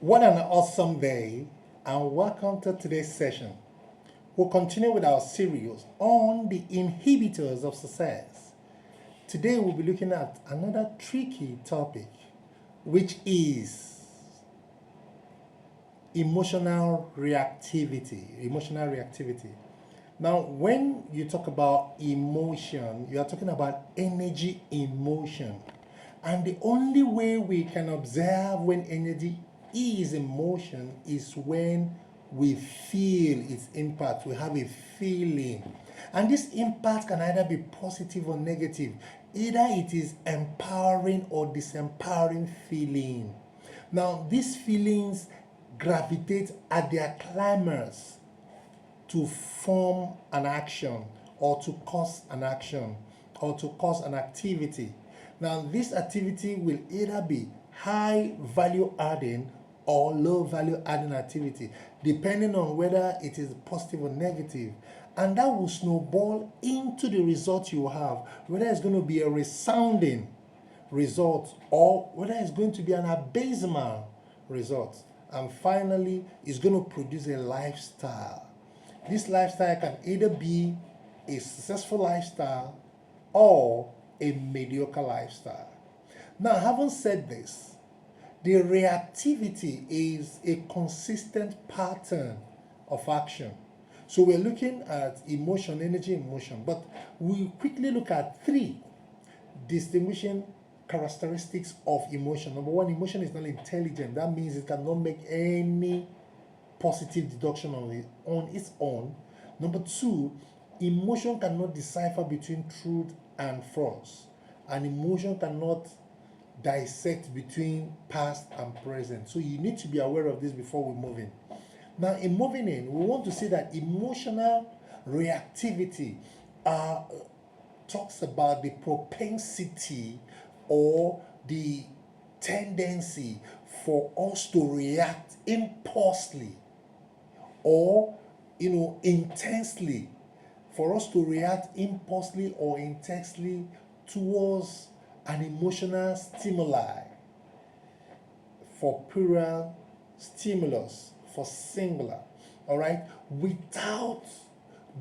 What an awesome day, and welcome to today's session. We'll continue with our series on the inhibitors of success. Today, we'll be looking at another tricky topic, which is emotional reactivity. Emotional reactivity. Now, when you talk about emotion, you are talking about energy in motion. And the only way we can observe when energy is in motion is when we feel its impact. We have a feeling. And this impact can either be positive or negative. Either it is empowering or disempowering feeling. Now, these feelings gravitate at their climax to form an action or to cause an action or to cause an activity. Now, this activity will either be high value adding or low value adding activity, depending on whether it is positive or negative. And that will snowball into the result you have, whether it's going to be a resounding result or whether it's going to be an abysmal result. And finally, it's going to produce a lifestyle. This lifestyle can either be a successful lifestyle or a mediocre lifestyle. Now, having said this, the reactivity is a consistent pattern of action. So we're looking at emotion, energy, emotion, but we quickly look at three distinguishing characteristics of emotion. Number one, emotion is not intelligent. That means it cannot make any positive deduction on its own. Number two, emotion cannot decipher between truth and false. And emotion cannot dissect between past and present. So you need to be aware of this before we move in. Now, in moving in, we want to say that emotional reactivity talks about the propensity or the tendency for us to react impulsively or intensely, for us to react impulsively or intensely towards an emotional stimuli, for plural, stimulus for singular, all right, without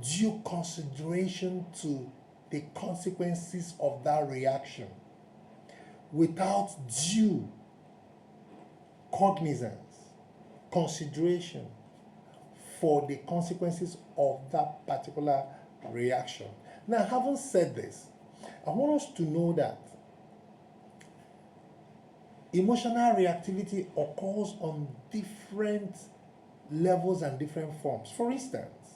due consideration to the consequences of that reaction, without due cognizance, consideration for the consequences of that particular reaction. Now, having said this, I want us to know that emotional reactivity occurs on different levels and different forms. For instance,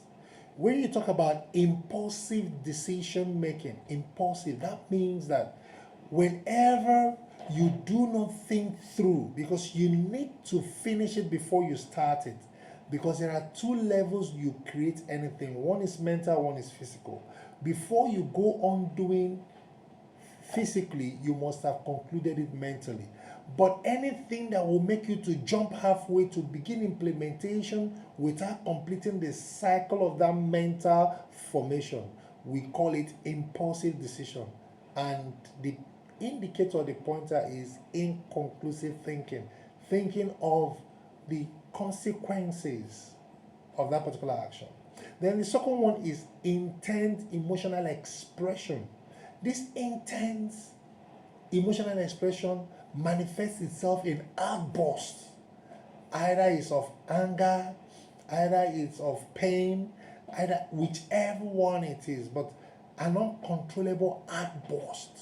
when you talk about impulsive decision making, impulsive, that means that whenever you do not think through, because you need to finish it before you start it, because there are two levels you create anything. One is mental, one is physical. Before you go on doing physically, you must have concluded it mentally. But anything that will make you to jump halfway to begin implementation without completing the cycle of that mental formation, we call it impulsive decision. And the indicator, the pointer, is inconclusive thinking, thinking of the consequences of that particular action. Then the second one is intense emotional expression. This intense emotional expression manifests itself in outbursts. Either it's of anger, either it's of pain, either whichever one it is, but an uncontrollable outburst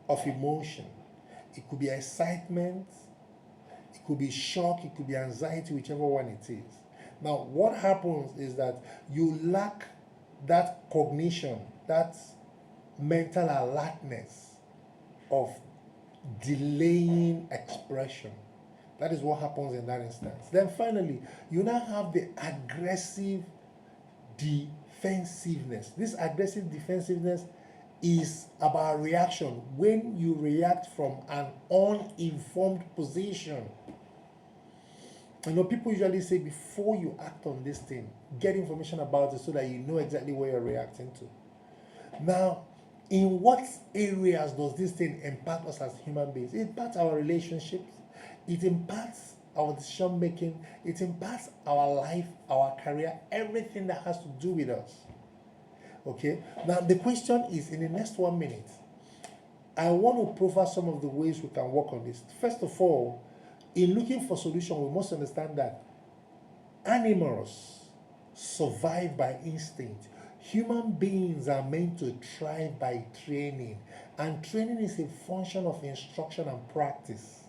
of emotion. It could be excitement, it could be shock, it could be anxiety, whichever one it is. Now, what happens is that you lack that cognition, that mental alertness of delaying expression. That is what happens in that instance. Then finally, you now have the aggressive defensiveness. This aggressive defensiveness is about reaction. When you react from an uninformed position. People usually say before you act on this thing, get information about it so that you know exactly what you're reacting to. Now, in what areas does this thing impact us as human beings? It impacts our relationships. It impacts our decision making, it impacts our life, our career, everything that has to do with us. Okay? Now, the question is, in the next 1 minute, I want to provide some of the ways we can work on this. First of all, in looking for solution, we must understand that animals survive by instinct. Human beings are meant to thrive by training, and training is a function of instruction and practice.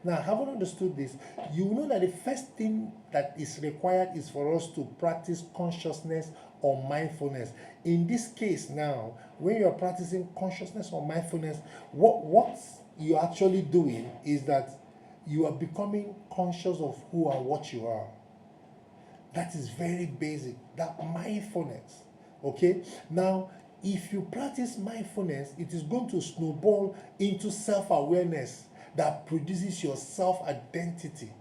Now, having understood this, you know that the first thing that is required is for us to practice consciousness or mindfulness. In this case now, when you are practicing consciousness or mindfulness, what you're actually doing is that you are becoming conscious of who and what you are. That is very basic, that mindfulness. Okay? Now, if you practice mindfulness, it is going to snowball into self-awareness that produces your self-identity.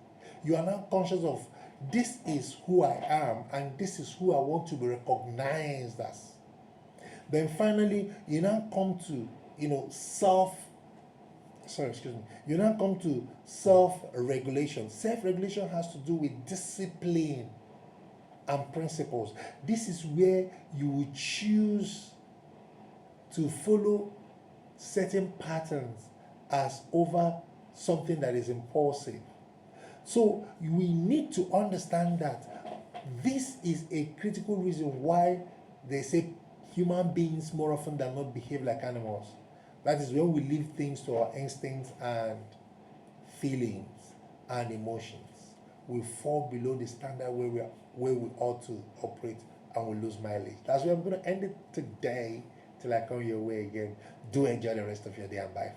You are now conscious of, this is who I am and this is who I want to be recognized as. Then finally, you now come to, you now come to self-regulation. Self-regulation has to do with discipline and principles. This is where you will choose to follow certain patterns as over something that is impulsive. So we need to understand that this is a critical reason why they say human beings more often than not behave like animals. That is when we leave things to our instincts and feelings and emotions. We fall below the standard where we ought to operate, and we lose mileage. That's where I'm going to end it today till I come your way again. Do enjoy the rest of your day, and bye.